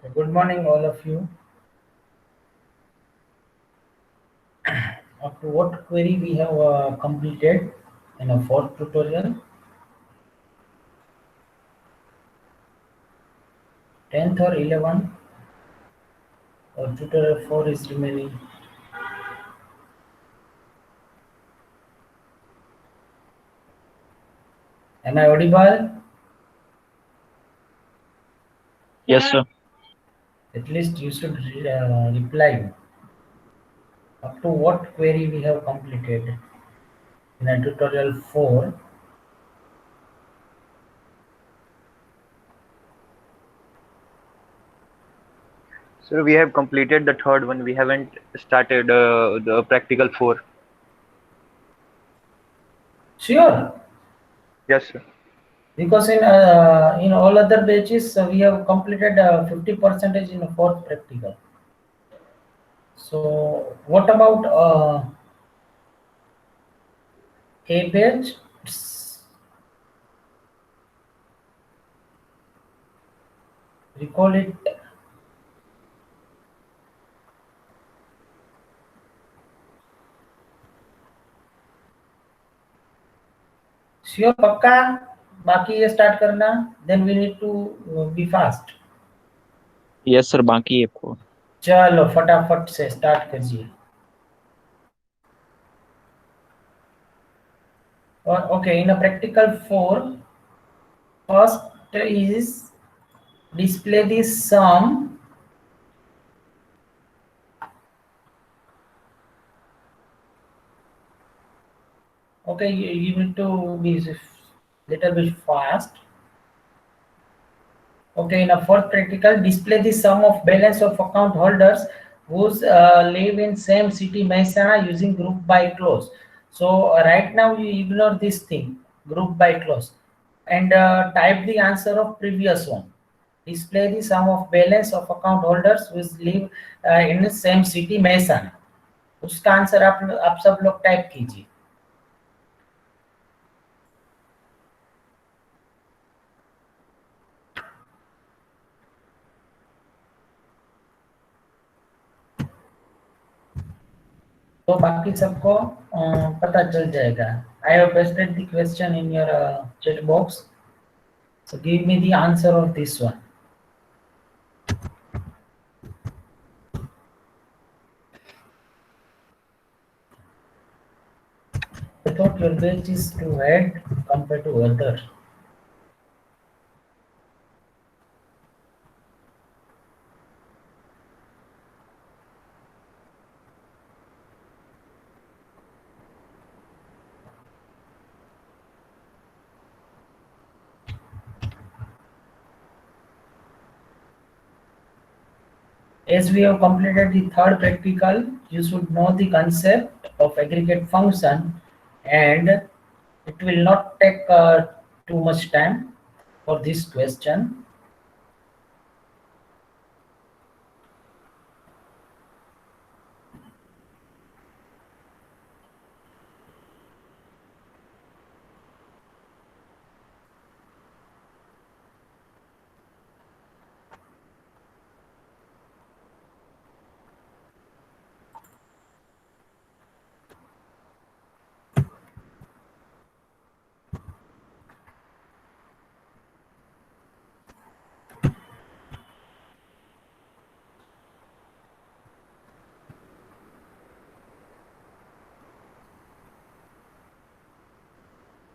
Good morning, all of you. Up to what query we have completed in a fourth tutorial? 10th or 11th? Or tutorial 4 is remaining? Am I audible? Yes, sir. At least you should reply. Up to what query we have completed in a tutorial 4? Sir, we have completed the third one. We haven't started the practical four. Sure. Yes, sir. Because in all other batches we have completed 50 percentage in the fourth practical. So what about a batch? Recall it. Sure पक्का बाकी ये start करना then we need to be fast Yes, sir. बाकी है four. चलो फटाफट से start कीजिए और okay in a practical 4 first is display the sum okay you need to be little bit fast okay in a fourth practical display the sum of balance of account holders whose live in same city Mehsana using group by clause. So right now you ignore this thing group by clause and type the answer of previous one. Display the sum of balance of account holders who live in the same city Mehsana. उसका answer आप सब लोग type कीजिए तो बाकी सबको पता चल जाएगा I have pasted the question in your chat box so give me the answer of this one I thought your batch is too head compared to other as we have completed the third practical you should know the concept of aggregate function and it will not take too much time for this question.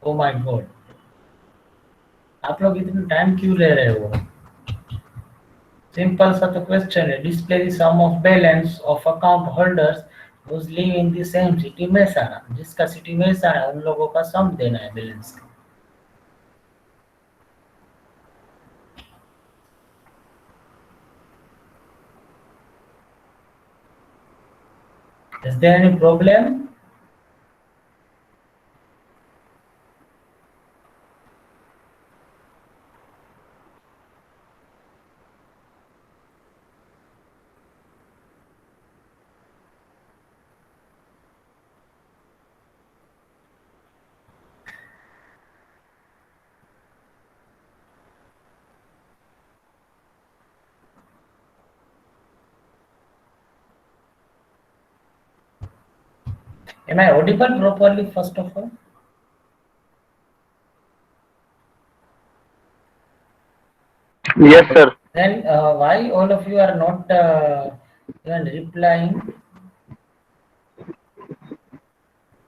Oh my god आप लोग इतना time क्यों ले रहे हो simple सा तो question है display the sum of balance of account holders who's live in the same city Mehsana जिसका सिटी मेहसाना है उन लोगों का सम देना है बैलेंस का is there any problem Am I audible properly first of all? Yes, sir. Then why all of you are not even replying?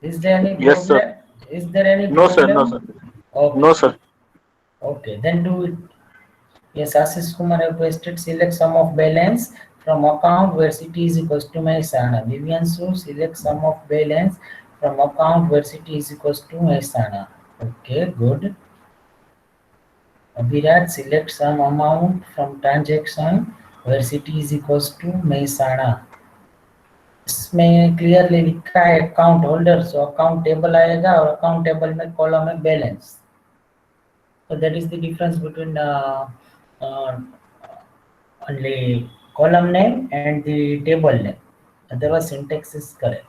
Is there any Yes, sir. problem? Is there any No, sir. No, sir. problem? Okay, No, sir. okay, then do it. Yes, Ashish Kumar have pasted select sum of balance from account where city is equals to Mehsana. Divyansu select sum of balance from account where city is equals to Mehsana. Okay, good. Abhirat select some amount from transaction where city is equals to Mehsana. इसमें clearly लिखा है account holder, so account table आएगा और account table में column है balance. So that is the difference between only column name and the table name. Otherwise, syntax is correct.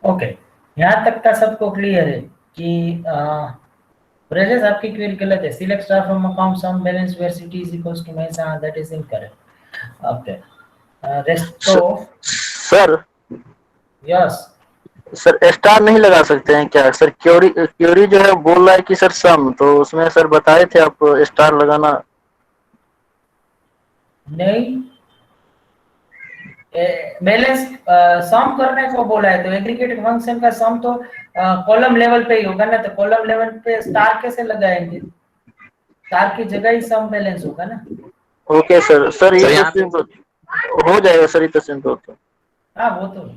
Okay, यहाँ तक का सबको क्लियर है कि ब्रजेस आपकी क्वेरी गलत है. Select star from account sum balance where city is equals to Mehsana, that is incorrect. Okay, rest of sir, yes. Sir star नहीं लगा सकते हैं क्या सर? क्योरी क्योरी जो है बोल रहा है कि सर सम, तो उसमें सर बताए थे आप स्टार लगाना. नहीं, बैलेंस सम करने को बोला है, तो एग्रीगेट फंक्शन का सम तो कॉलम लेवल पे ही होगा ना. तो कॉलम लेवल पे स्टार कैसे लगाएंगे? स्टार की जगह ही सम बैलेंस होगा ना. Okay sir. सर ये तो सिंपल हो जाएगा सर, ये तो सिंपल. तो हाँ, वो तो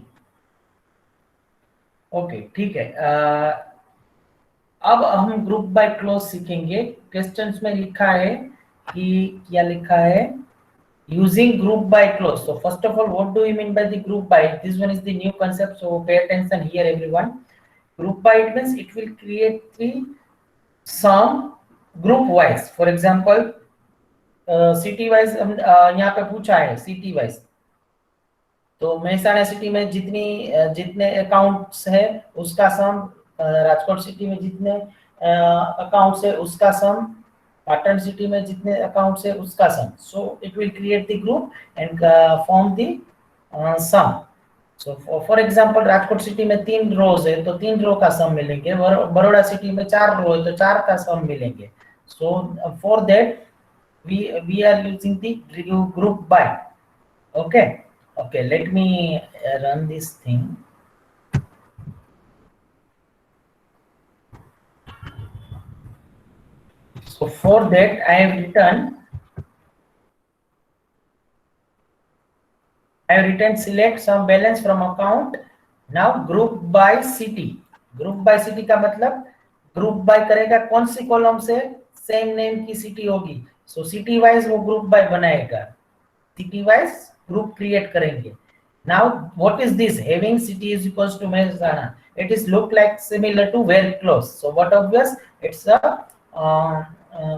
ओके, ठीक है. अब हम ग्रुप बाय क्लोज सीखेंगे. क्वेश्चंस में लिखा है कि क्या लिखा है, using group by clause. So first of all, what do you mean by the group by? This one is the new concept, so pay attention here everyone. Group by, it means it will create the sum group wise. For example, city wise यहाँ पे पूछा है city wise. तो Mehsana city में जितने accounts है उसका सम, Rajkot city में जितने अकाउंट्स है उसका सम, पाटन सिटी में जितने अकाउंट्स है उसका sum. So it will create the group and form the sum. So for example, Rajkot city में 3 रोज है तो 3 रो का सम मिलेंगे. बड़ौदा सिटी में 4 रो है तो 4 का सम मिलेंगे. So for that we are using the group by. Okay, okay, let me run this thing. So for that I have written select some balance from account. Now group by city. Group by city का मतलब group by करेगा कौन सी column से, same name की city होगी. सो city wise वो group by बनाएगा, सिटी वाइज ग्रुप क्रिएट करेंगे. Now what is this? Having city is equals to Mehsana. It is look like similar to where clause. So what obvious? It's a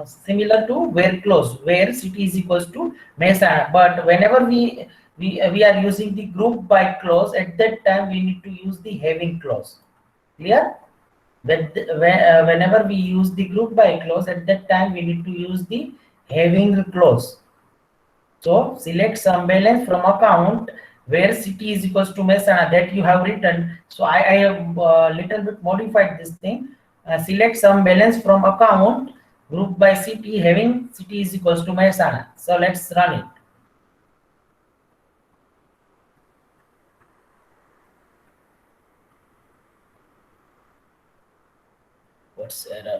similar to where clause, where city is equals to Mehsana. But whenever we are using the group by clause, at that time we need to use the having clause. Clear? That whenever we use the group by clause, at that time we need to use the having clause. So select some balance from account where city is equals to Mehsana, that you have written. So I have little bit modified this thing. Select some balance from account group by city, having city is equals to Mehsana. So let's run it. What's error?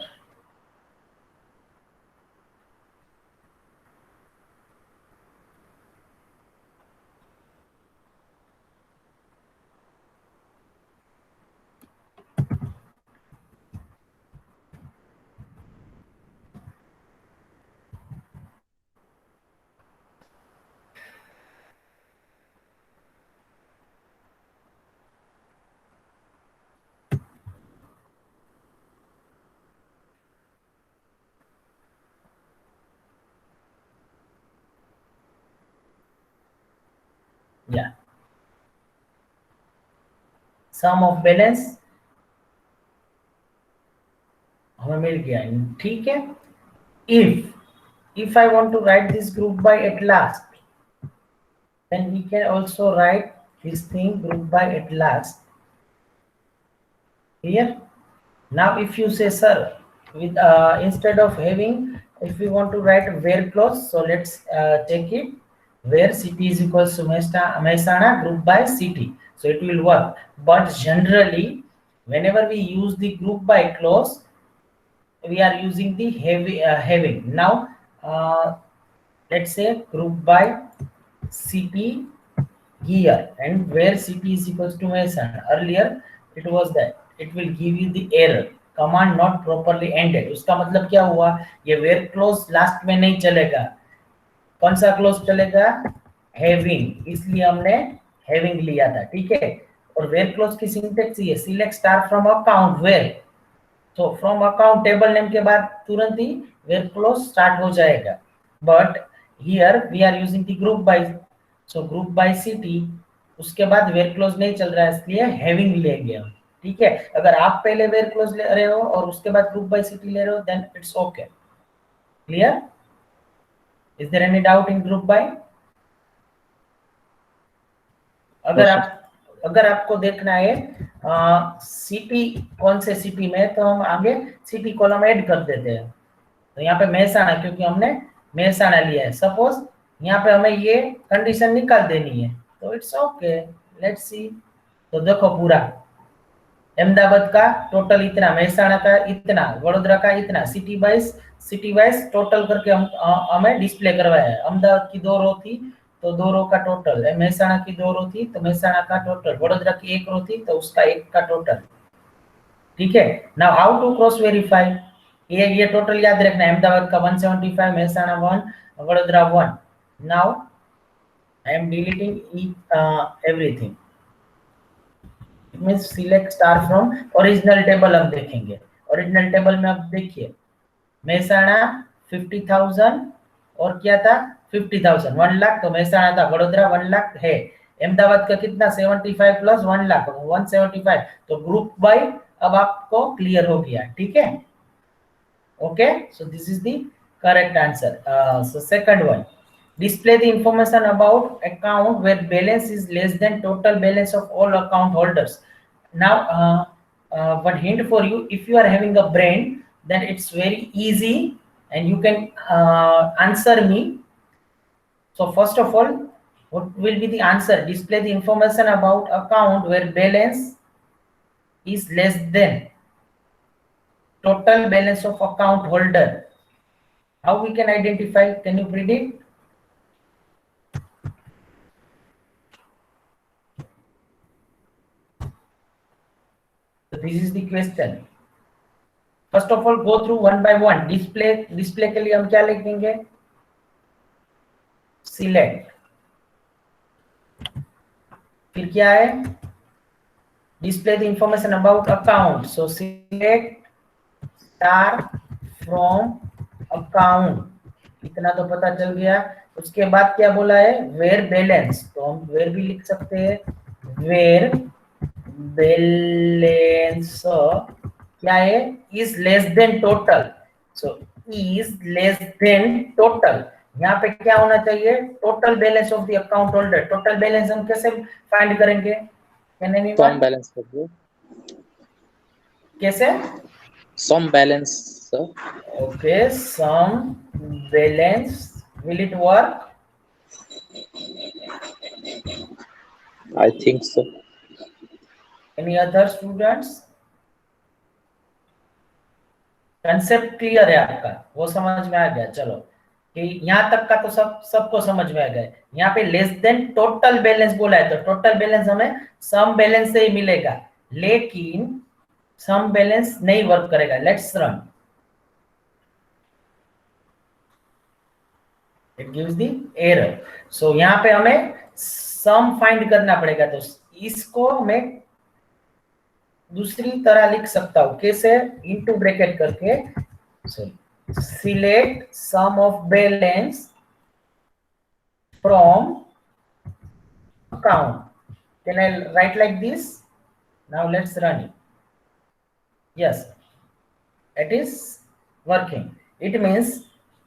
Yeah, sum of balance हमें मिल गया, ठीक है. If I want to write this group by at last, then we can also write this thing group by at last here. Now if you say, sir, with instead of having, if we want to write where clause, so let's take it where city is equals to Mehsana group by city, so it will work. But generally whenever we use the group by clause, we are using the having. Now let's say group by city here, and where city is equals to Mehsana. Earlier it was that it will give you the error command not properly ended. उसका मतलब क्या हुआ, ये where clause last में नहीं चलेगा. कौन सा क्लोज चलेगा, हैविंग, इसलिए हमने हैविंग लिया था, ठीक है. और वेयर क्लोज की सिंटेक्स ये select star from account where, तो फ्रॉम अकाउंट टेबल नेम के बाद तुरंत ही वेयर क्लोज स्टार्ट हो जाएगा. But here we are using the group by, so group by city, उसके बाद वेयर क्लोज नहीं चल रहा है इसलिए हैविंग लेंगे हम, ठीक है. अगर आप पहले वेयर क्लोज ले रहे हो और उसके बाद ग्रुप बाय सिटी ले रहे हो, then it's okay. Clear? Is there any doubt in group by? अगर आपको देखना है सिटी कौन से सिटी में, तो हम आगे सिटी कॉलम ऐड कर देते हैं. तो यहाँ पे मेहसाणा, क्योंकि हमने मेहसाणा लिया है. सपोज यहाँ पे हमें ये कंडीशन निकाल देनी है, तो इट्स ओके. Let's see. तो देखो पूरा अहमदाबाद का टोटल इतना, मेहसाणा का इतना, वडोदरा का इतना, सिटी वाइज टोटल करके हम हमें डिस्प्ले करवाया है. अहमदाबाद की 2 रो थी तो 2 रो का टोटल, मेहसाणा की 2 रो थी तो मेहसाणा का टोटल, वडोदरा की 1 रो थी तो उसका 1 का टोटल, ठीक है. Now how to cross verify, ये टोटल याद रखना है. अहमदाबाद का 175, Mehsana 1, Vadodara 1. Now I am deleting everything. Means select star from original table. हम देखेंगे ओरिजिनल टेबल में, अब देखिए मेहसाणा 50,000 और क्या था 50,000, 1 लाख, तो मेहसाणा था. वडोदरा 1 लाख है. अहमदाबाद का कितना 75 प्लस 1 लाख 175. तो ग्रुप बाय अब आपको क्लियर हो गया, ठीक है. Okay, so this is the correct answer. So second one, display the information about account where balance is less than total balance of all account holders. Now one hint for you, if you are having a brain, then it's very easy and you can answer me. So first of all, what will be the answer? Display the information about account where balance is less than total balance of account holder. How we can identify? Can you predict? So this is the question. First of all, go through one by one. Display के लिए हम क्या लिखेंगे? Select. फिर क्या है? Display the information about account. So select star from account. इतना तो पता चल गया. उसके बाद क्या बोला है? Where balance. तो हम where भी लिख सकते हैं. Where balance क्या है? Is less than total. So is less than total. यहाँ पे क्या होना चाहिए? Total balance of the account holder. Total balance हम कैसे फाइंड करेंगे? फॉर्म बैलेंस कर दो. कैसे? Some balance, sir. Okay, some balance. Will it work? I think so. Any other students? Concept clear है आपका, वो समझ में आ गया। चलो कि यहाँ तक का तो सबको समझ में आ गया। यहाँ पे लेस देन टोटल बैलेंस बोला है, तो टोटल बैलेंस हमें सम बैलेंस से ही मिलेगा, लेकिन सम बैलेंस नहीं वर्क करेगा। Let's run, it gives the error. So यहाँ पे हमें सम फाइंड करना पड़ेगा, तो इसको मैं दूसरी तरह लिख सकता हूं, कैसे? इनटू ब्रैकेट करके, select sum of balance from account. Can I write like this? Now let's run it. Yes, it is working. It means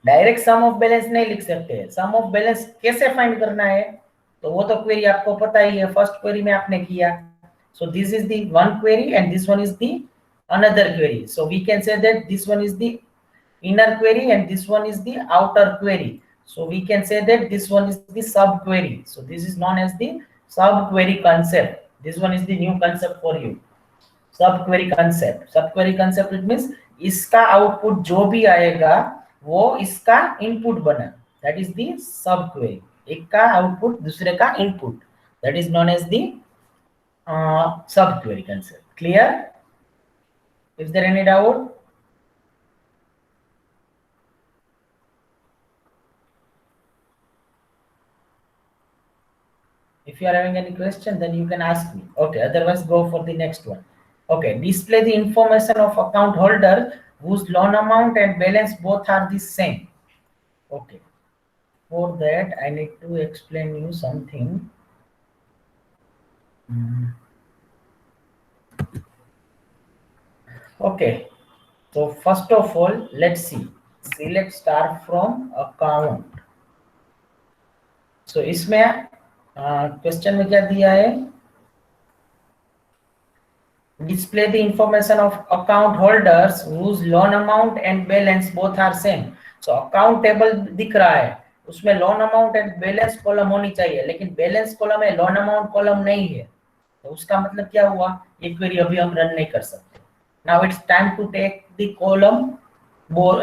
direct sum of balance नहीं लिख सकते। सम ऑफ बैलेंस कैसे फाइंड करना है, तो वो तो क्वेरी आपको पता ही है, फर्स्ट क्वेरी में आपने किया। So this is the one query and this one is the another query. So we can say that this one is the inner query and this one is the outer query. So we can say that this one is the sub query. So this is known as the sub query concept. This one is the new concept for you. Sub query concept. Sub query concept it means इसका output जो भी आएगा वो इसका input बना, that is the sub query. एक का output दूसरे का input, that is known as the sub query concept. Clear? Is there any doubt? If you are having any question, then you can ask me. Okay, otherwise go for the next one. Okay, display the information of account holder whose loan amount and balance both are the same. Okay, for that I need to explain you something. Okay, so first of all, let's see. Select star from account. So इसमें question में क्या दिया है? Display the information of account holders whose loan amount and balance both are same. So account table दिख रहा है, उसमें loan amount and balance column होनी चाहिए, लेकिन balance कॉलम है, loan amount कॉलम नहीं है। तो उसका मतलब क्या हुआ? ये क्वेरी अभी हम रन नहीं कर सकते। Now it's time to take the column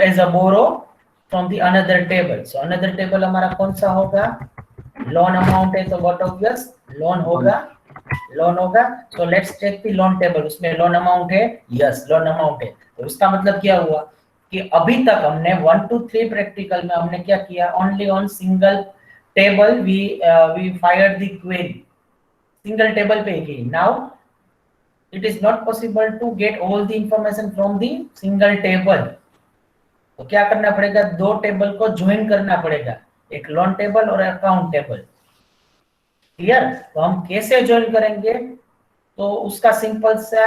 as a borrow from the another table. So another table हमारा कौन सा होगा? Loan amount है तो what obvious loan होगा, लोन होगा। तो let's check the loan table, उसमें लोन अमाउंट है, यस लोन अमाउंट है। तो इसका मतलब क्या हुआ कि अभी तक हमने 1 2 3 प्रैक्टिकल में हमने क्या किया? Only on single table we fired the query, single table पे की। Now it is not possible to get all the information from the single table. तो क्या करना पड़ेगा? दो टेबल को ज्वाइन करना पड़ेगा, एक लोन टेबल और अकाउंट टेबल। क्लियर? तो हम कैसे ज्वाइन करेंगे? तो उसका सिंपल सा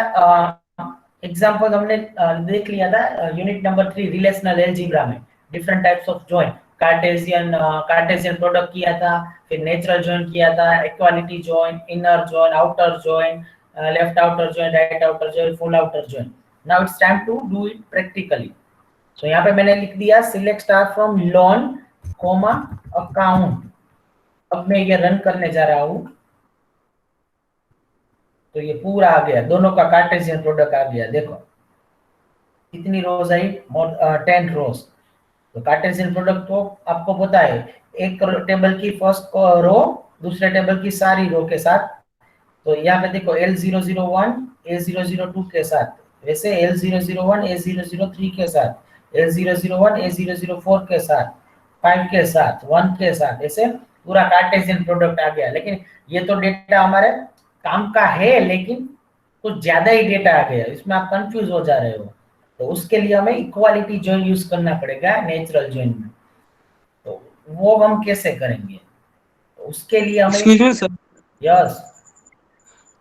एग्जांपल हमने देख लिया था यूनिट नंबर 3 रिलेशनल अलजेब्रा में, different types of join. Cartesian product किया था, फिर नेचुरल जॉइन किया था, equality join, inner join, outer join, left outer join, right outer join, full outer join. Now it's time to do it practically. So यहाँ पे मैंने लिख दिया select star from loan comma account. अब मैं ये रन करने जा रहा हूं, तो ये पूरा आ गया, दोनों का कार्टेशियन प्रोडक्ट आ गया। देखो कितनी रोज आई? 10 रोज। तो कार्टेशियन प्रोडक्ट तो आपको पता है, एक टेबल की फर्स्ट रो दूसरे टेबल की सारी रो के साथ। तो यहाँ पे देखो L001 A002 के साथ, वैसे L001 A003 के साथ, L001 A004 के साथ, 5 के साथ, 1 के साथ, ऐसे पूरा कार्टेशियन प्रोडक्ट आ गया। लेकिन ये तो डेटा हमारे काम का है, लेकिन कुछ ज्यादा ही डेटा आ गया, इसमें आप कंफ्यूज हो जा रहे हो। तो उसके लिए हमें इक्वालिटी जॉइन यूज करना पड़ेगा नेचुरल जॉइन में। तो वो हम कैसे करेंगे? तो उसके लिए हमें excuse me sir. Yes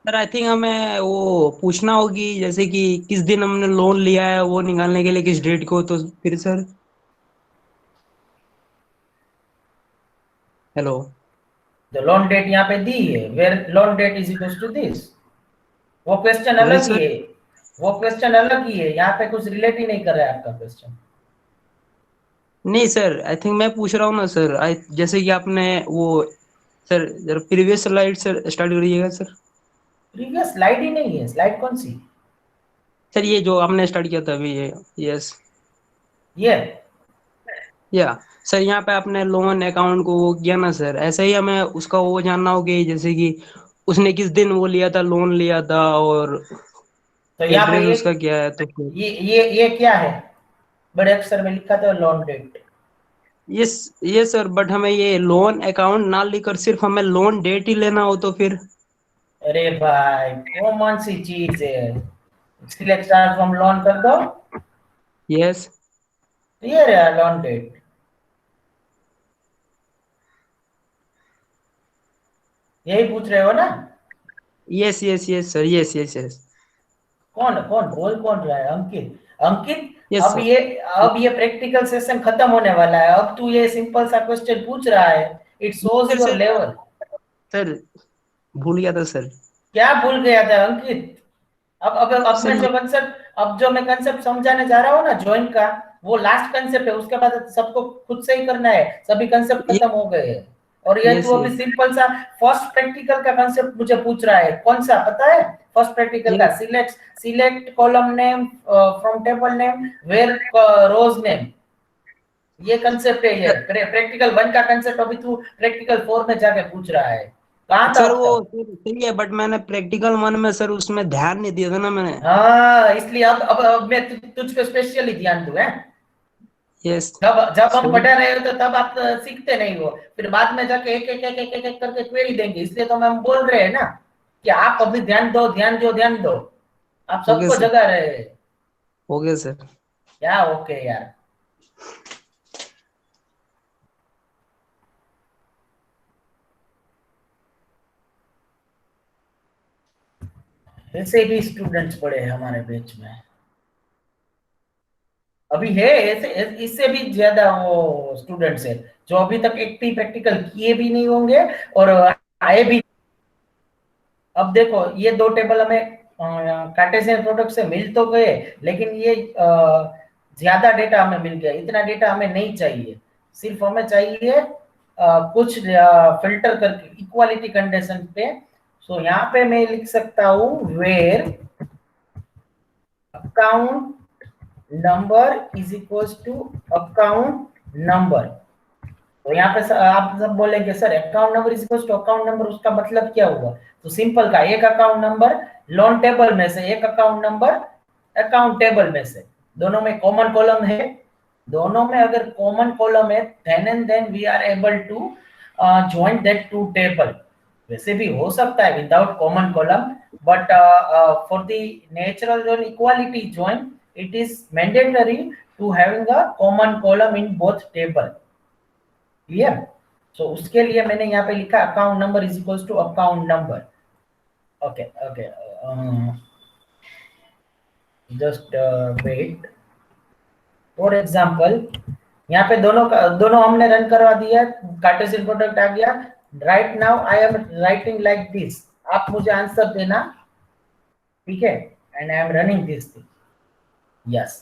sir I think हमें वो पूछना होगी, जैसे कि किस दिन हमने लोन लिया है वो निकालने के लिए, किस डेट को। तो फिर sir hello, the loan date यहाँ पे दी है, where loan date is equal to this. वो क्वेश्चन वही अलग सर। है, वो क्वेश्चन अलग ही है, यहाँ पे कुछ रिलेट ही नहीं कर रहा है आपका क्वेश्चन। नहीं सर, आई थिंक मैं पूछ रहा हूँ ना सर, जैसे कि आपने वो सर जरा प्रीवियस स्लाइड सर स्टार्ट करिएगा सर। प्रीवियस स्लाइड ही नहीं है, स्लाइड कौन सी? सर ये जो आपने स्टार्ट किया था अभी ये, यस ये या सर यहाँ पे आपने लोन अकाउंट को वो किया ना सर, ऐसे ही हमें उसका वो जानना हो कि जैसे कि उसने किस दिन वो लिया था, लोन लिया था, और तो यहाँ पे एड्रेस उसका क्या है, तो फिर ये क्या है? बड़े अक्षर में लिखा था लोन डेट। यस ये सर, बट हमें ये लोन अकाउंट ना लिखकर सिर्फ हमें लोन डेट ही लेना हो तो फिर? अरे भाई कौन सी चीज है? सिलेक्ट स्टार फ्रॉम लोन कर दो, यस क्लियर है लोन डेट। यही पूछ रहे हो ना? Yes yes yes sir, yes yes yes कौन कौन बोल कौन रहा है? अंकित, अंकित। यस अब सर। ये प्रैक्टिकल सेशन खत्म होने वाला है, अब तू ये सिंपल सा क्वेश्चन पूछ रहा है। It shows sir your sir level. Sir भूल गया था सर। क्या भूल गया था अंकित? अब सर मैं जो कंसेप्ट, अब जो मैं कंसेप्ट समझाने जा रहा हूँ ना जॉइन का, वो लास्ट कंसेप्ट है, उसके बाद सबको खुद से ही करना है, सभी कंसेप्ट खत्म हो गए हैं। और ये यस तू अभी यस सिंपल सा फर्स्ट प्रैक्टिकल का कंसेप्ट मुझे पूछ रहा है, कौन सा पता है? फर्स्ट प्रैक्टिकल का yes select column name from table name where rose name, ये कंसेप्ट है। ये प्रैक्टिकल 1 का कंसेप्ट अभी तू प्रैक्टिकल 4 में जाके पूछ रहा है, कहाँ था सर अब वो तक? सर सही है, बट मैंने प्रैक्टिकल वन में सर उसमें ध्यान नहीं दिया था ना मैंने। हाँ, इसलिए अब मैं तुझ पे स्पेशली ध्यान दूं है। यस जब जब हम सही। पढ़ा रहे हो तो तब आप सीखते नहीं हो, फिर बाद में जाके एक करके क्वेरी देंगे, इसलिए तो हम बोल रहे हैं ना कि आप अभी ध्यान दो, ध्यान दो, ध्यान दो। आप ओके सबको सर। जगा रहे हैं। Okay sir. क्या ओके यार? ऐसे भी स्टूडेंट्स पढ़े हैं हमारे बैच में, अभी है ऐसे, इससे भी ज्यादा वो स्टूडेंट्स है जो अभी तक एक भी प्रैक्टिकल किए भी नहीं होंगे और आए भी। अब देखो ये दो टेबल हमें कार्टेशियन प्रोडक्ट से मिल तो गए, लेकिन ये ज्यादा डेटा हमें मिल गया, इतना डेटा हमें नहीं चाहिए। सिर्फ हमें चाहिए कुछ फिल्टर करके इक्वालिटी कंडीशन पे। सो यहाँ पे मैं लिख सकता हूँ where account number is equals to account number. तो यहाँ पे आप सब बोलेंगे sir account number is equals to account number, उसका मतलब क्या हुआ? तो सिंपल का एक अकाउंट नंबर लोन टेबल में से, एक अकाउंट नंबर अकाउंट टेबल में से, दोनों में कॉमन कॉलम है, दोनों में अगर कॉमन कॉलम है then and then we are able to join that two table. वैसे भी हो सकता है without common column, but for the natural join equality join it is mandatory to having a common column in both table, clear? So उसके लिए मैंने यहाँ पे लिखा account number is equals to account number. Okay okay, just wait. For example यहाँ पे दोनों हमने रन करवा दिया, कार्टेशियन प्रोडक्ट आ गया। Right now I am writing like this, आप मुझे आंसर देना, ठीक है? And I am running this thing. Yes,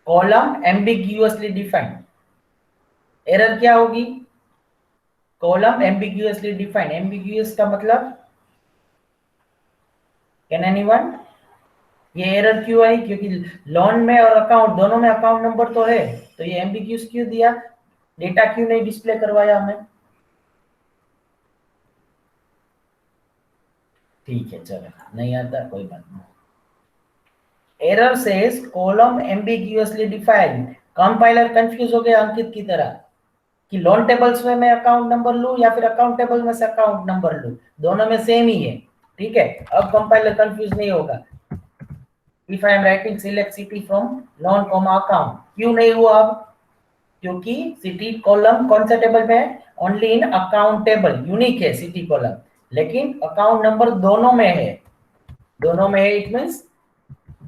column ambiguously defined. Error क्या होगी? Column ambiguously defined. एम्बिग्यूअस का मतलब, कैन एनीवन? ये एरर क्यों आई? क्योंकि लोन में और अकाउंट दोनों में अकाउंट नंबर तो है, तो ये एम्बिग्यूअस क्यों दिया? डेटा क्यों नहीं डिस्प्ले करवाया हमें? ठीक है चलो, नहीं आता कोई बात नहीं। Error says column ambiguously defined. Compiler confuse हो गया अंकित की तरह कि लोन टेबल्स में मैं अकाउंट नंबर लूं या फिर अकाउंट टेबल में से अकाउंट नंबर लूं, दोनों में सेम ही है, ठीक है? अब कंपाइलर कंफ्यूज नहीं होगा। If I am writing select city from loan comma account, क्यों नहीं हुआ अब? क्योंकि सिटी कॉलम कौन सा टेबल में है? Only in account table, unique है सिटी कॉलम, लेकिन अकाउंट नंबर दोनों में है। दोनों में है इट मींस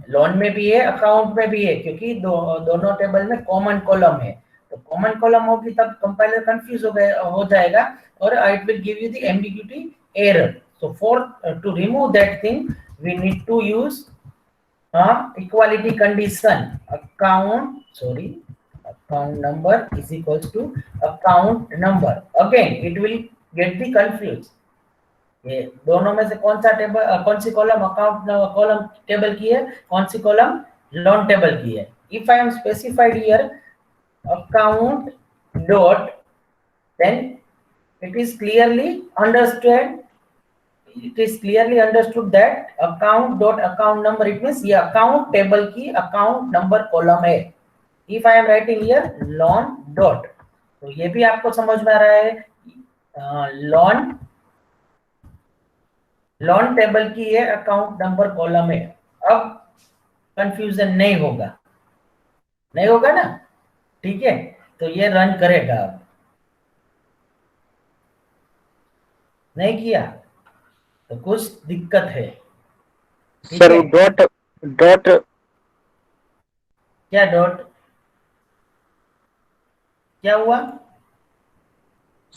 लोन में भी है अकाउंट में भी है, क्योंकि दोनों टेबल में कॉमन कॉलम है। तो कॉमन कॉलम होगी तब कंपाइलर कंफ्यूज हो जाएगा और it will give you the ambiguity error. So for to remove that thing we need to use equality condition account number is equals to account number. Again it will get the confused. ये दोनों में से कौन सा table कौन सी column account column table की है, कौन सी कॉलम लोन टेबल की है. If I am specified here account dot, then it is clearly understood that account dot account number, it means ये account table की account number column है. if I am writing here loan dot, तो ये भी आपको समझ में आ रहा है लोन टेबल की ये अकाउंट नंबर कॉलम है. अब कंफ्यूजन नहीं होगा ना, ठीक है. तो ये रन करेगा. अब नहीं किया तो कुछ दिक्कत है. सर डॉट क्या डॉट क्या हुआ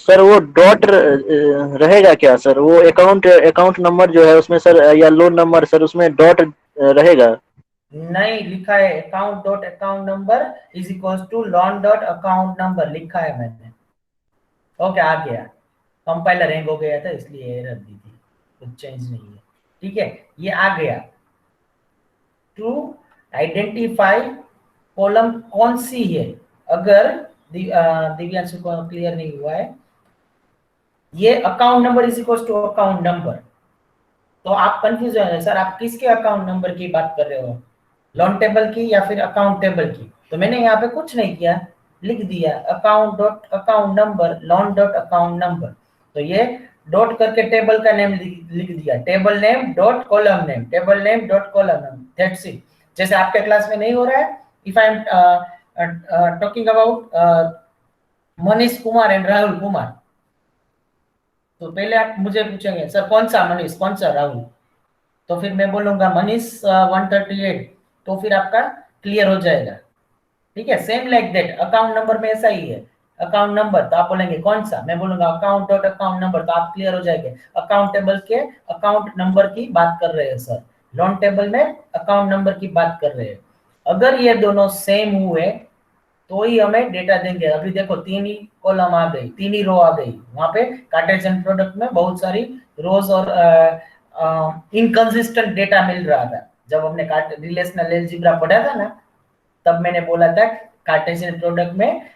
सर? वो डॉट रहेगा क्या सर? वो अकाउंट नंबर जो है उसमें सर, या लोन नंबर सर, उसमें डॉट रहेगा? नहीं लिखा है account dot account number is equal to loan dot account number लिखा है मैंने. ओके आ गया. कंपाइलर हैंग हो गया था इसलिए एरर दी थी, कुछ चेंज नहीं है. ठीक है ये आ गया. टू आइडेंटिफाई कॉलम कौन सी है, अगर दिव्यांशु को क्लियर नहीं हुआ है, ये account number is equal to account number, तो आप कंफ्यूज हो रहे हैं सर आप किसके अकाउंट नंबर की बात कर रहे हो, लोन टेबल की या फिर अकाउंट टेबल की. तो मैंने यहाँ पे कुछ नहीं किया, लिख दिया account dot account number loan dot account number. तो ये डॉट करके टेबल का नेम लिख दिया, table name dot column name, table name dot column name, that's it. जैसे आपके क्लास में नहीं हो रहा है. If I am talking about Manish Kumar and Rahul Kumar, तो पहले आप मुझे पूछेंगे सर कौन सा मनीष कौन सा राहुल, तो फिर मैं बोलूंगा मनीष 138, तो फिर आपका क्लियर हो जाएगा. ठीक है. Same like that account number में ऐसा ही है, अकाउंट नंबर तो आप बोलेंगे कौन सा, मैं बोलूंगा अकाउंट डॉट अकाउंट नंबर, तो आप क्लियर हो जाएंगे अकाउंट टेबल के अकाउंट नंबर की बात कर रहे हैं सर, लोन टेबल में अकाउंट नंबर की बात कर रहे हैं. अगर ये दोनों सेम हुए तो ही हमें डेटा देंगे. अभी देखो 3 ही कॉलम आ गई, 3 ही रो आ गई. वहां पे कार्टेशियन प्रोडक्ट में बहुत सारी रोज और इनकंसिस्टेंट डेटा मिल रहा था. जब हमने रिलेशनल अलजेब्रा पढ़ा था ना, तब मैंने बोला था कार्टेशियन प्रोडक्ट में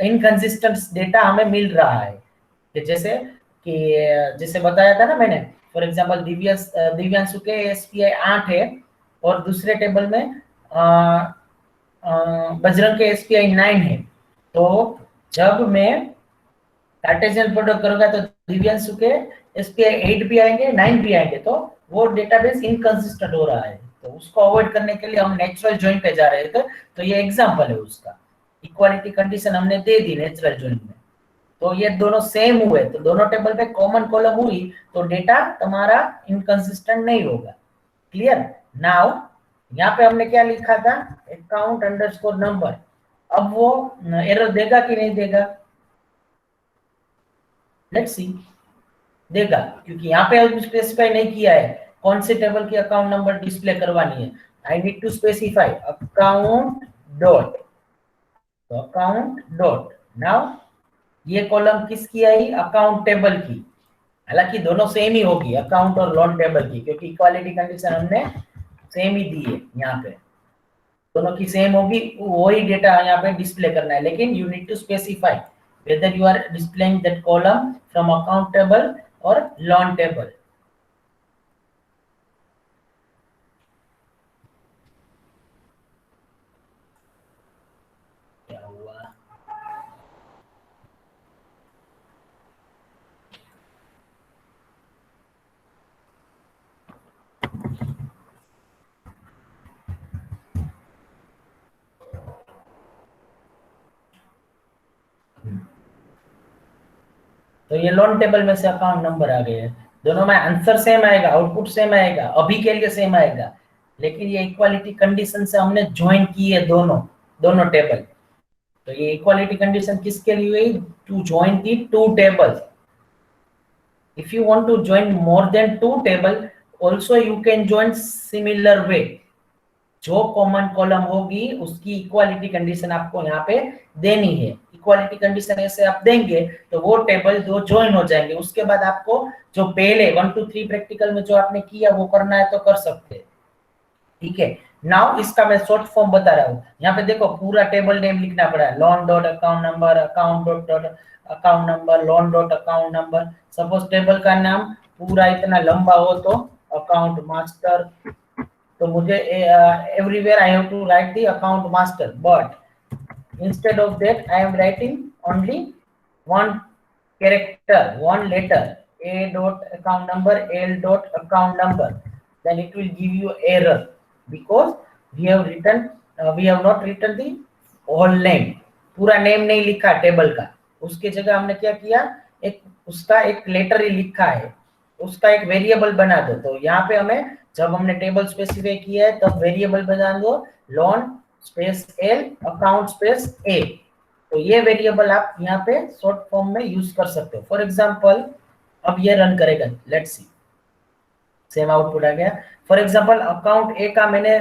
इनकंसिस्टेंट डेटा हमें मिल रहा है. कि जैसे बताया था ना मैंने, फॉर एग्जांपल दिव्यांशु के एसपीआई 8 है और दूसरे टेबल में बजरंग के एसपीआई 9 है. तो जब मैं कार्टेशियन प्रोडक्ट करूंगा तो दिव्यांशु के एसपीआई 8 भी आएंगे 9 भी आएंगे, तो वो डेटाबेस इनकंसिस्टेंट हो रहा है. तो उसको अवॉइड करने के लिए हम नेचुरल जॉइन पे जा रहे थे. तो ये एग्जांपल है उसका. इक्वालिटी कंडीशन हमने दे दी नेचुरल जॉइन में, तो ये दोनों सेम हुए, तो दोनों टेबल पे कॉमन कॉलम हुई, तो डेटा तुम्हारा इनकंसिस्टेंट नहीं होगा. क्लियर. नाउ यहाँ पे हमने क्या लिखा था, अकाउंट अंडरस्कोर नंबर. अब वो एरर देगा कि नहीं देगा, लेट्स सी. देगा, क्योंकि यहाँ पे स्पेसिफाई नहीं किया है कौन से टेबल की अकाउंट नंबर डिस्प्ले करवानी है. I need to specify account dot, तो अकाउंट डॉट. नाउ ये कॉलम किसकी आई, अकाउंट टेबल की. हालांकि दोनों सेम ही होगी, अकाउंट और लोन टेबल की, क्योंकि इक्वालिटी कंडीशन हमने सेम ही दी है. यहाँ पे दोनों की सेम होगी, वही डेटा यहाँ पे डिस्प्ले करना है. लेकिन you need to specify whether you are displaying that column from account table or loan table. क्या हुआ, तो ये लोन टेबल में से अकाउंट नंबर आ गए. दोनों में आंसर सेम आएगा, आउटपुट सेम आएगा, अभी के लिए सेम आएगा. लेकिन ये इक्वालिटी कंडीशन से हमने ज्वाइन की है दोनों टेबल. तो ये इक्वालिटी कंडीशन किसके लिए हुई, to join the 2 tables. If you want to join more than 2 table, also you can join similar way. जो कॉमन कॉलम होगी उसकी इक्वालिटी कंडीशन आपको यहाँ पे देनी है। इक्वालिटी कंडीशन ऐसे आप देंगे तो वो टेबल दो ज्वाइन हो जाएंगे। उसके बाद आपको जो पहले 1 2 3 प्रैक्टिकल में जो आपने किया वो करना है तो कर सकते हैं, ठीक है। नाउ इसका मैं शॉर्ट फॉर्म बता रहा हूँ। यहाँ पे देखो पूरा टेबल नेम लिखना पड़ा है, loan dot account number, account dot account number, loan dot account number. Suppose table का नाम पूरा इतना लंबा हो तो अकाउंट मास्टर, तो मुझे everywhere I have to write the account master, but instead of that I am writing only one character, one letter, A dot account number, L dot account number. Then it will give you error because we have not written the whole name. पूरा name नहीं लिखा table का, उसके जगह हमने क्या किया, एक उसका एक लेटर ही लिखा है, उसका एक वेरिएबल बना दो। तो यहाँ पे हमें जब हमने टेबल स्पेसिफाई किया है तब वेरिएबल बना दो loan space L account space A. तो ये वेरिएबल आप यहाँ पे शॉर्ट फॉर्म में यूज कर सकते हो। फॉर एग्जांपल अब ये रन करेगा, लेट्स सी, सेम आउटपुट आ गया। फॉर एग्जांपल अकाउंट ए का मैंने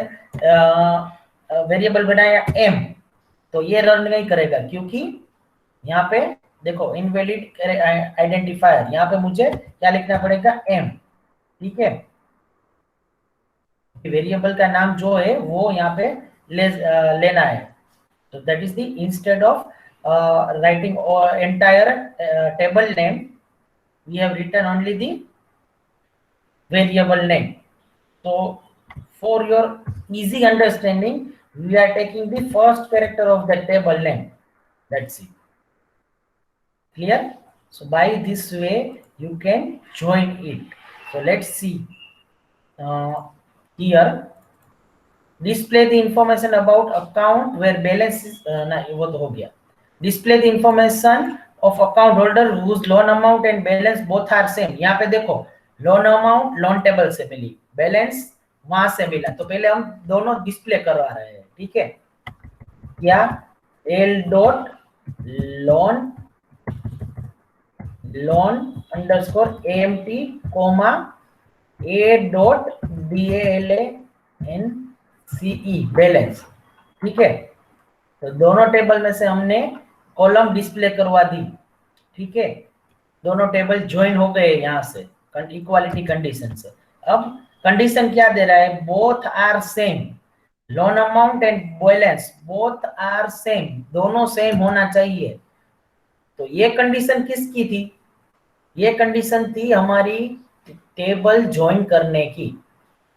वेरिएबल बनाया एम, तो ये रन नहीं करेगा क्योंकि यहाँ पे देखो इनवैलिड आइडेंटिफायर, यहाँ पे मुझे क्या लिखना पड़ेगा एम, ठीक है। वेरिएबल का नाम जो है वो यहाँ पे लेना है। तो that is the instead of writing entire table name we have written only the variable name. तो for your easy understanding we are taking the first character of the table name, that's it, clear? So by this way you can join it. So let's see here, display the information about account where balance is ना वो तो हो गया। display the information of account holder whose loan amount and balance both are same। यहाँ पे देखो loan amount loan table से मिली, balance वहां से मिला, तो पहले हम दोनों डिस्प्ले करवा रहे हैं, ठीक है। क्या L dot loan loan underscore AMT comma A dot BALANCE balance, ठीक है। तो दोनों टेबल में से हमने कॉलम डिस्प्ले करवा दी, ठीक है। दोनों टेबल ज्वाइन हो गए यहाँ से इक्वालिटी कंडीशन से। अब कंडीशन क्या दे रहा है, both are same, loan amount and balance both are same, दोनों सेम होना चाहिए। तो ये कंडीशन किसकी थी, ये कंडीशन थी हमारी टेबल ज्वाइन करने की।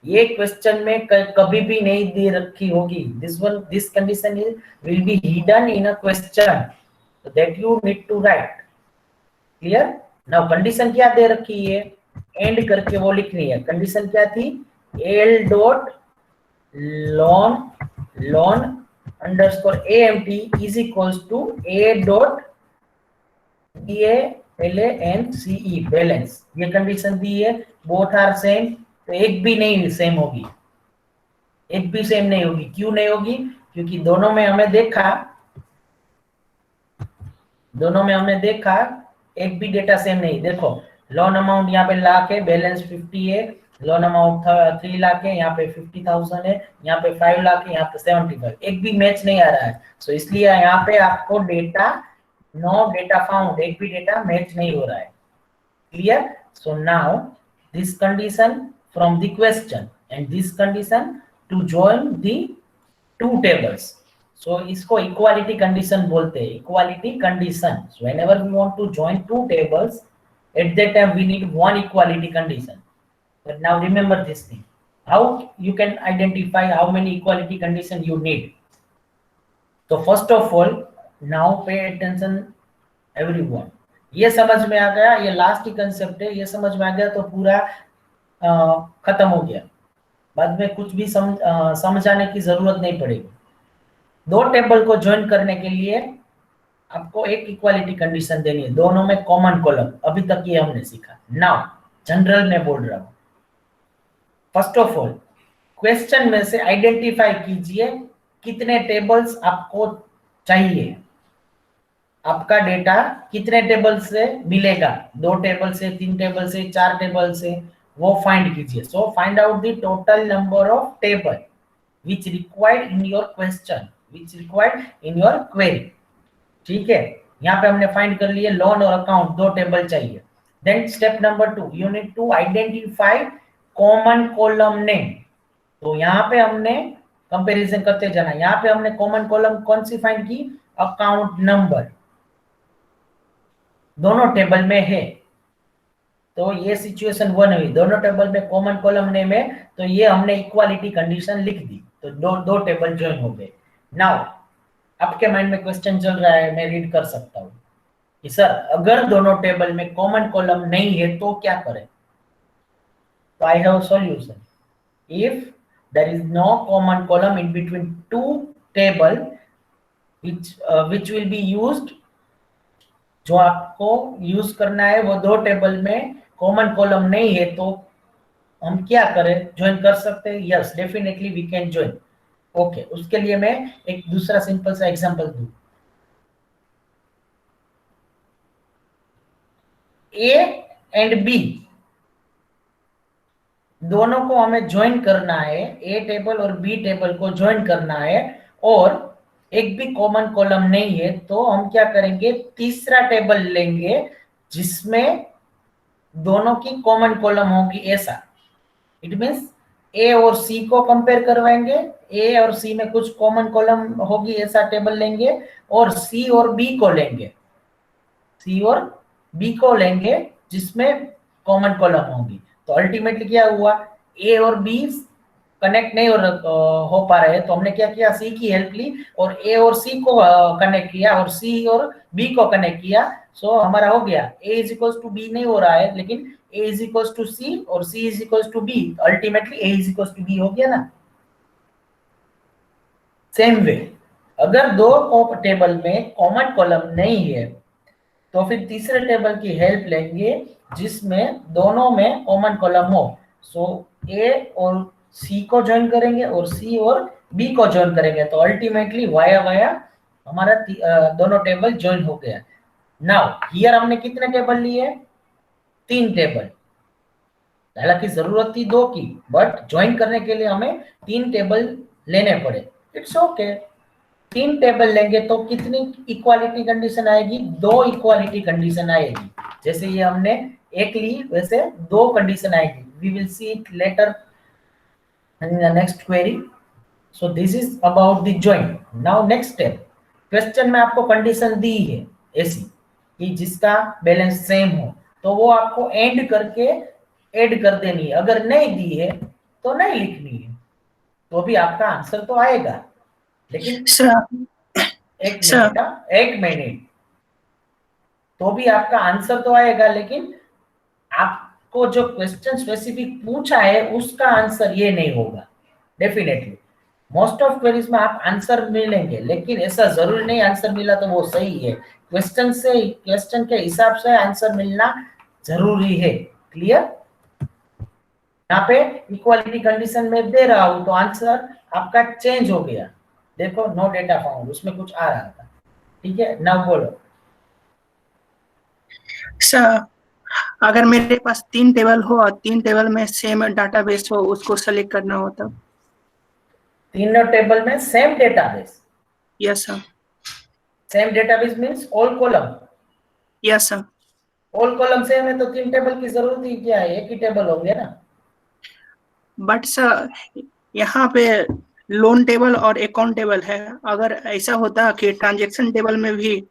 ये क्वेश्चन में कभी भी नहीं दे रखी होगी। This condition is will be hidden in a question that you need to write, clear. Now condition क्या दे रखी है, एंड करके वो लिखनी है। कंडीशन क्या थी, L dot loan loan underscore AMT is equals to A dot BALANCE balance. ये कंडीशन दी है, बोथ आर सेम, तो एक भी नहीं सेम होगी, एक भी सेम नहीं होगी। क्यों नहीं होगी, क्योंकि दोनों में हमने देखा एक भी डेटा सेम नहीं। देखो लोन अमाउंट यहाँ पे लाख है, बैलेंस 50 है, लोन अमाउंट 3 लाख है, यहाँ पे 50,000 है, यहाँ पे 5 लाख है, यहाँ पे 75, एक भी मैच नहीं आ रहा है। सो इसलिए यहाँ पे आपको डेटा नो डेटा फाउंड, एक भी डेटा मैच नहीं हो रहा है, clear. So now this condition from the question and this condition to join the two tables, so इसको इक्वालिटी कंडीशन बोलते हैं, equality condition. So whenever we want to join two tables, at that time we need one equality condition. But now remember this thing, how you can identify how many equality condition you need. So first of all, now pay attention everyone, ये समझ में आ गया, ये last ही concept है, ये समझ में आ गया तो पूरा खत्म हो गया। बाद में कुछ भी समझाने की जरूरत नहीं पड़ेगी। दो टेबल को ज्वाइन करने के लिए आपको एक इक्वालिटी कंडीशन देनी है, दोनों में कॉमन कॉलम। अभी तक ये हमने सीखा। नाउ जनरल में बोल रहा हूं। फर्स्ट ऑफ ऑल क्वेश्चन में से आइडेंटिफाई कीजिए कितने टेबल्स आपको चाहिए, आपका डेटा कितने टेबल से मिलेगा, 2 टेबल से, 3 टेबल से, 4 टेबल से, वो फाइंड कीजिए. So find out the total number of table which required in your question, which required in your query. ठीक है, यहाँ पे हमने फाइंड कर लिए लोन और अकाउंट, दो टेबल चाहिए. Then step number 2, you need to identify common column name. तो यहाँ पे हमने कंपैरिजन करते जाना. यहाँ पे हमने कॉमन कॉलम कौन सी फाइंड की? अकाउंट नंबर, दोनों टेबल में है. तो ये सिचुएशन 1 हुई, दोनों टेबल में कॉमन कॉलम नेम है, तो ये हमने इक्वालिटी कंडीशन लिख दी, तो दो टेबल ज्वाइन हो गए. नाउ आपके माइंड में क्वेश्चन चल रहा है, मैं रीड कर सकता हूँ कि सर अगर दोनों टेबल में कॉमन कॉलम नहीं है तो क्या करें? तो I have solution. If there is no common column in between two table which will be used, जो आपको यूज करना है वो दो टेबल में कॉमन कॉलम नहीं है, तो हम क्या करें? ज्वाइन कर सकते हैं? Yes, definitely we can join. Okay, उसके लिए मैं एक दूसरा सिंपल सा एग्जांपल दूं. ए एंड बी दोनों को हमें ज्वाइन करना है, ए टेबल और बी टेबल को ज्वाइन करना है, और एक भी कॉमन कॉलम नहीं है, तो हम क्या करेंगे? तीसरा टेबल लेंगे जिसमें दोनों की कॉमन कॉलम होगी ऐसा. इट मींस ए और सी को कंपेयर करवाएंगे, ए और सी में कुछ कॉमन कॉलम होगी ऐसा टेबल लेंगे, और सी और बी को लेंगे, सी और बी को लेंगे जिसमें कॉमन कॉलम होगी. तो अल्टीमेटली क्या हुआ? ए और बी कनेक्ट नहीं हो पा रहे हैं, तो हमने क्या किया? सी की हेल्प ली और ए और सी को कनेक्ट किया और सी और बी को कनेक्ट किया. सो हमारा हो गया A is equals to B नहीं हो रहा है, लेकिन A is equals to C और C is equals to B. Ultimately A is equals to B हो गया ना. सेम वे, अगर दो टेबल में कॉमन कॉलम नहीं है तो फिर तीसरे टेबल की हेल्प लेंगे जिसमें दोनों में कॉमन कॉलम हो. सो ए और सी को ज्वाइन करेंगे और सी और बी को ज्वाइन करेंगे, तो अल्टीमेटली वाया वाया हमारा दोनों टेबल ज्वाइन हो गया. नाउ हियर हमने कितने टेबल लिए? 3 टेबल. हालांकि जरूरत थी 2 की, बट ज्वाइन करने के लिए हमें 3 टेबल लेने पड़े. It's okay. 3 टेबल लेंगे तो कितनी इक्वालिटी कंडीशन आएगी? 2 इक्वालिटी कंडीशन आएगी. जैसे ये हमने एक ली वैसे 2 कंडीशन आएगी. We will see it later in the next query. So this is about the join. Now next step, question में आपको कंडीशन दी है ऐसी कि जिसका बैलेंस सेम हो, तो वो आपको एंड करके ऐड कर देनी है. अगर नहीं दी है तो नहीं लिखनी है, तो भी आपका आंसर तो आएगा. लेकिन एक मिनट, तो भी आपका आंसर तो आएगा, लेकिन आपको जो क्वेश्चन स्पेसिफिक पूछा है उसका आंसर ये नहीं होगा. डेफिनेटली मोस्ट ऑफ क्वेरीज में आप आंसर मिलेंगे, लेकिन ऐसा जरूरी नहीं आंसर मिला तो वो सही है. क्वेश्चन के हिसाब से आंसर मिलना जरूरी है. क्लियर? यहाँ पे इक्वालिटी कंडीशन में दे रहा हूं तो आंसर आपका चेंज हो गया. देखो, नो डेटा फाउंड, उसमें कुछ आ रहा था. ठीक है, नाउ बोलो. सर, अगर मेरे पास 3 टेबल हो और 3 टेबल में सेम डाटाबेस हो, उसको सेलेक्ट करना हो तब? तीनों टेबल में same database? Yes sir. Same database means all column? Yes sir. All column same है तो 3 टेबल की जरूरत ही क्या है? एक ही टेबल होंगे ना. बट सर, यहाँ पे लोन टेबल और अकाउंट टेबल है. अगर ऐसा होता कि ट्रांजैक्शन टेबल में भी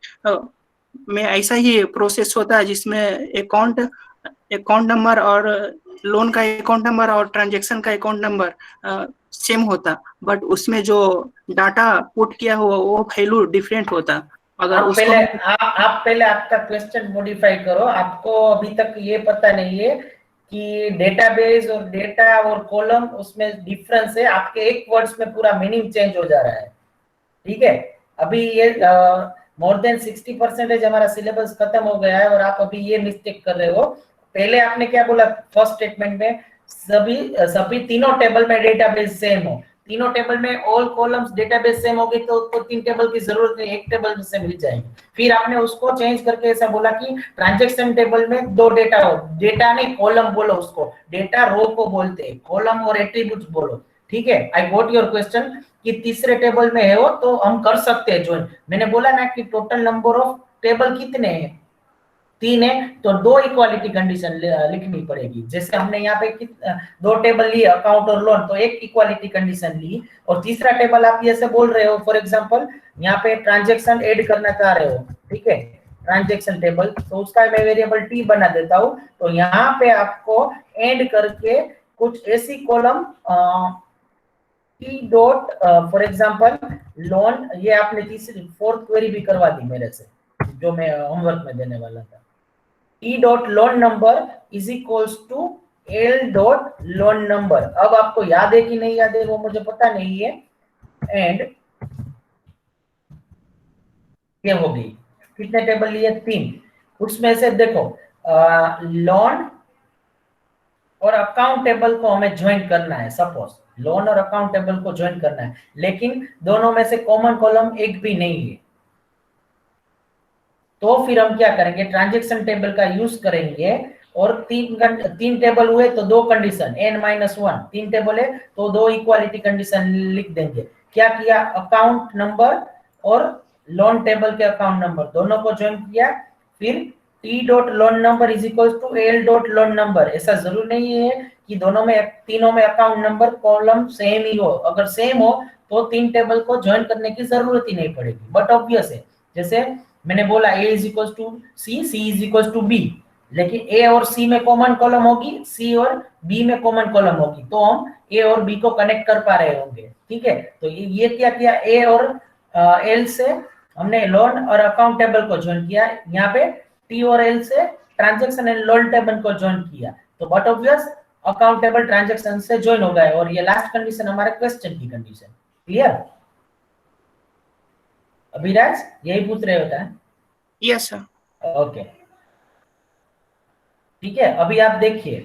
में ऐसा ही प्रोसेस होता है जिसमें अकाउंट नंबर और लोन का अकाउंट नंबर और ट्रांजैक्शन का अकाउंट नंबर सेम होता, बट उसमें जो डाटा पुट किया हुआ वो वैल्यू डिफरेंट होता. अगर आप पहले आपका क्वेश्चन मॉडिफाई करो. आपको अभी तक ये पता नहीं है कि डेटाबेस और डेटा और कॉलम उसमें डिफरेंस है. आपके एक वर्ड्स में पूरा मीनिंग चेंज हो जा रहा है. ठीक है, अभी ये मोर देन 60% हमारा सिलेबस खत्म हो गया है और आप अभी ये मिस्टेक कर रहे हो. पहले आपने क्या बोला फर्स्ट स्टेटमेंट में? सभी तीनों टेबल में डेटाबेस सेम हो. तीनों टेबल में ऑल कॉलम्स डेटाबेस सेम हो गई तो उसको 3 टेबल की जरूरत नहीं, एक टेबल से मिल जाएगी। फिर आपने उसको चेंज करके ऐसा बोला कि ट्रांजैक्शन टेबल में 2 डेटा हो, डेटा नहीं कॉलम बोलो उसको, डेटा रो को बोलते हैं, कॉलम और एट्रीब्यूट्स बोलो, ठीक है। आई गॉट योर क्वेश्चन कि तीसरे टेबल में है वो तो हम कर सकते हैं ज्वाइन। मैंने बोला ना कि टोटल नंबर ऑफ टेबल कितने हैं, 3 है, तो 2 इक्वालिटी कंडीशन लिखनी पड़ेगी। जैसे हमने यहाँ पे 2 टेबल लिए अकाउंट और लोन, तो एक इक्वालिटी कंडीशन ली, और तीसरा टेबल आप ऐसे बोल रहे हो, फॉर एग्जांपल यहाँ पे ट्रांजैक्शन ऐड करना चाह रहे हो, ठीक है, ट्रांजैक्शन टेबल, तो उसका मैं वेरिएबल टी बना देता हूँ। तो यहाँ पे आपको ऐड करके कुछ ऐसी column T dot for example loan, ये आपने तीसरी 4th क्वेरी भी करवा दी मेरे से जो मैं होमवर्क में देने वाला था। E dot loan number is equals to L dot loan number. अब आपको याद है कि नहीं याद है वो मुझे पता नहीं है। एंड ये हो गई, कितने टेबल लिए, 3। उसमें से देखो लोन और अकाउंट टेबल को हमें ज्वाइन करना है, सपोज लोन और अकाउंट टेबल को ज्वाइन करना है, लेकिन दोनों में से कॉमन कॉलम एक भी नहीं है। तो फिर हम क्या करेंगे, ट्रांजैक्शन टेबल का यूज करेंगे, और 3 टेबल हुए तो 2 कंडीशन n-1, 3 टेबल है तो 2 इक्वालिटी कंडीशन लिख देंगे। क्या किया, अकाउंट नंबर और लोन टेबल के अकाउंट नंबर दोनों को ज्वाइन किया, फिर T dot loan number is equal to L dot loan number. ऐसा जरूर नहीं है कि दोनों में, तीनों में अकाउंट नंबर कॉलम सेम ही हो, अगर सेम हो तो 3 टेबल को ज्वाइन करने की जरूरत ही नहीं पड़ेगी। बट ऑब्वियस है, जैसे मैंने बोला a is equal to C, C is equal to B, लेकिन a और c में कॉमन कॉलम होगी, c और b में कॉमन कॉलम होगी, तो हम a और b को कनेक्ट कर पा रहे होंगे, ठीक है। तो ये क्या किया, a और l से हमने लोन और अकाउंट टेबल को ज्वाइन किया, यहाँ पे t और l से ट्रांजैक्शन एंड लोन टेबल को ज्वाइन किया, तो but obvious account table transaction से ज्वाइन हो गए, और ये लास्ट कंडीशन हमारे क्वेश्चन की कंडीशन। क्लियर अभिराज, यही पूछ रहे होता है? Yes sir. ओके, ठीक है। अभी आप देखिए,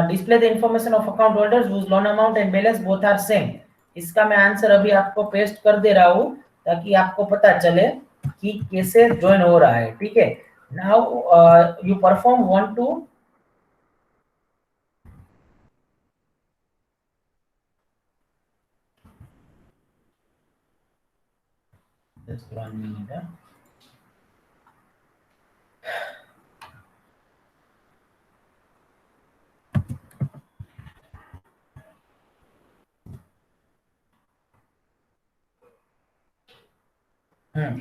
display the information of account holders whose loan amount and balance both are same. इसका मैं आंसर अभी आपको पेस्ट कर दे रहा हूं ताकि आपको पता चले कि कैसे ज्वाइन हो रहा है, ठीक है। Now you perform 1 to just 1 minute.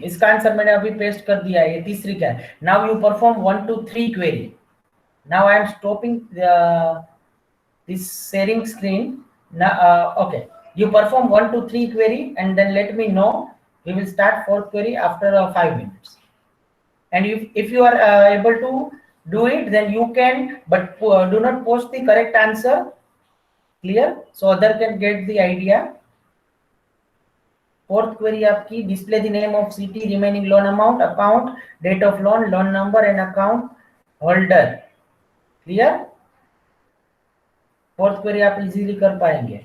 इसका आंसर मैंने अभी पेस्ट कर दिया है, ये तीसरी क्या है। Now you perform 1 to 3 query. Now I am stopping this sharing screen. Now okay, you perform 1 to 3 query and then let me know. We will start 4th query after 5 minutes, and if you are able to do it then you can, but do not post the correct answer, clear, so other can get the idea. 4th query आपकी, display the name of CT, remaining loan amount, account, date of loan, loan number and account holder. clear, 4th query आप easily कर पाएंगे।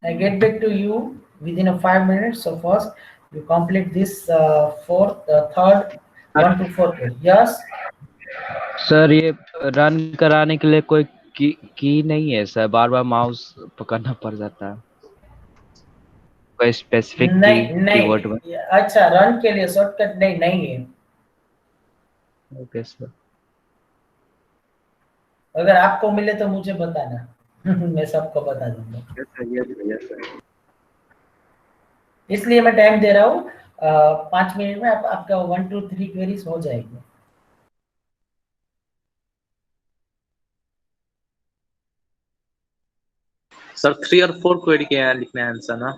I get back to you within a 5 minutes. So first you complete this third 1 to 4 query. Yes. Sir ये run कराने के लिए कोई की नहीं है सर, बार बार माउस पकड़ना पड़ जाता है, कोई स्पेसिफिक नहीं कीवर्ड में? नहीं, अच्छा रन के लिए शॉर्टकट नहीं है। Okay sir. अगर आपको मिले तो मुझे बताना मैं सबको बता दूंगा। Yes sir. इसलिए मैं टाइम दे रहा हूँ, 5 मिनट में आपका 1 to 3 क्वेरीज हो जाएगी। सर 3 और 4 क्वेरी के यहाँ लिखना है आंसर ना?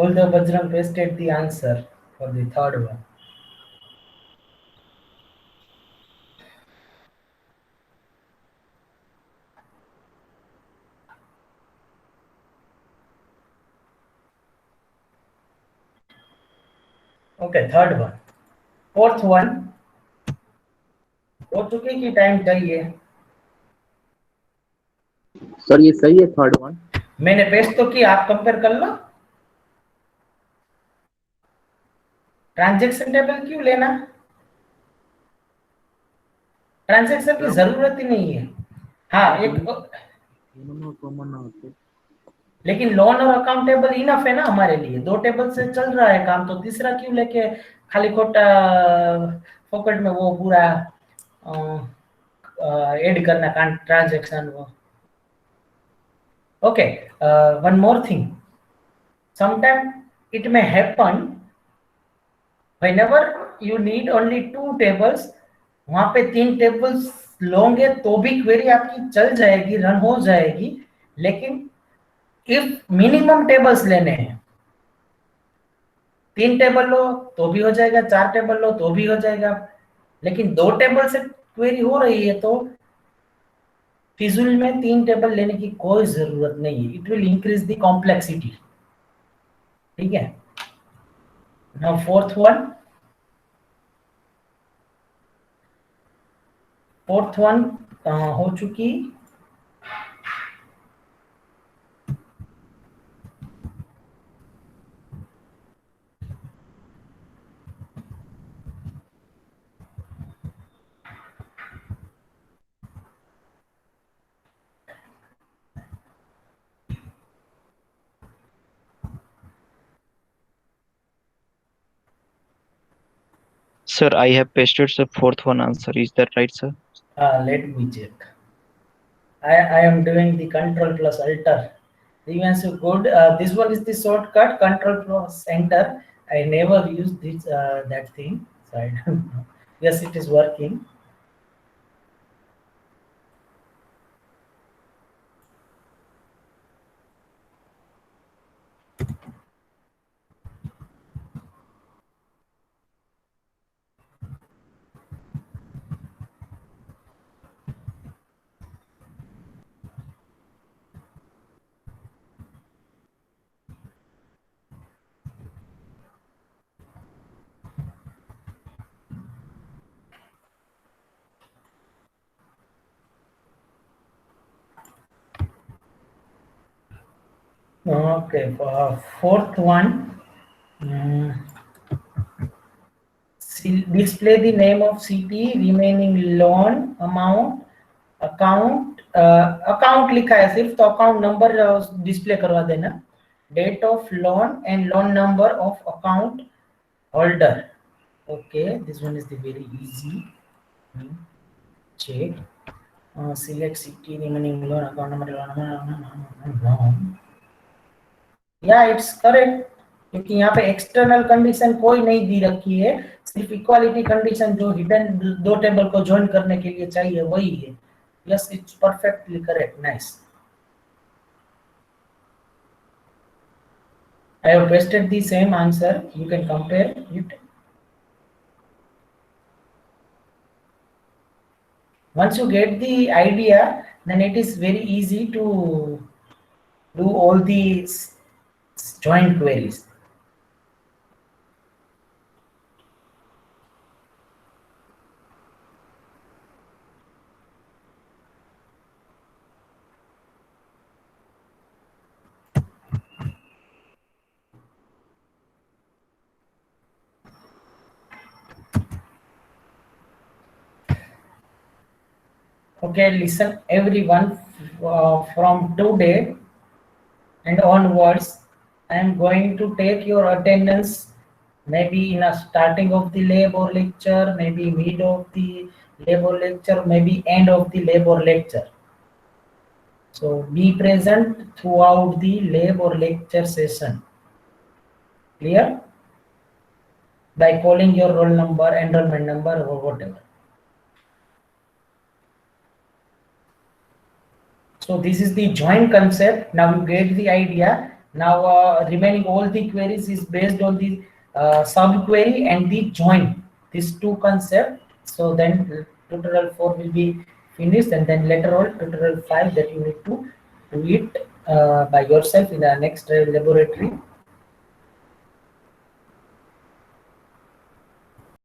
although Bajrang pasted the answer for the third one. Okay, third one. Fourth one. हो चुके कि टाइम चाहिए? सर ये सही है थर्ड वन। मैंने पेस्ट तो किया, आप कंपेयर कर लो। ट्रांजैक्शन टेबल क्यों लेना? ट्रांजैक्शन की जरूरत ही नहीं है। हाँ, एक लेकिन लोन और अकाउंट टेबल इनफ है ना हमारे लिए, 2 टेबल से चल रहा है काम, तो तीसरा क्यों लेके खाली खोटा फोकट में वो पूरा ऐड करना ट्रांजैक्शन वो। Okay, one more thing, sometime it may happen whenever you need only 2 tables, वहां पे 3 टेबल्स लोगे तो भी क्वेरी आपकी चल जाएगी, रन हो जाएगी। लेकिन इफ मिनिमम टेबल्स लेने हैं, 3 टेबल लो तो भी हो जाएगा, 4 टेबल लो तो भी हो जाएगा, लेकिन 2 टेबल से क्वेरी हो रही है तो फिजूल में 3 टेबल लेने की कोई जरूरत नहीं है। It will increase the complexity. ठीक है, नाउ फोर्थ वन हो चुकी। Sir, I have pasted the fourth one answer. Is that right, sir? Let me check. I am doing the control plus alter. Even so good. This one is the shortcut, control plus enter. I never use this that thing, so I don't know. Yes, it is working. Okay, fourth one. Display the name of city, remaining loan amount, account लिखा है सिर्फ, तो account number display करवा देना, date of loan and loan number of account holder. Okay, this one is the very easy. check, select city, remaining loan, account number, loan। या it's correct, क्योंकि यहाँ पे एक्सटर्नल कंडीशन कोई नहीं दी रखी है, सिर्फ इक्वालिटी कंडीशन जो हिडन 2 टेबल को ज्वाइन करने के लिए चाहिए वही है। Yes, it's perfectly correct, nice. I have pasted the same answer, you can compare it. Once you get the idea, then it is very easy to do all these joint queries. Okay, listen everyone, from today and onwards, I am going to take your attendance maybe in a starting of the lab or lecture, maybe mid of the lab or lecture, maybe end of the lab or lecture. So be present throughout the lab or lecture session. Clear? By calling your roll number, enrollment number, or whatever. So this is the joint concept. Now you get the idea Now remaining all the queries is based on the subquery and the join, these two concepts. So then tutorial 4 will be finished, and then later on tutorial 5 that you need to do it by yourself in the next laboratory.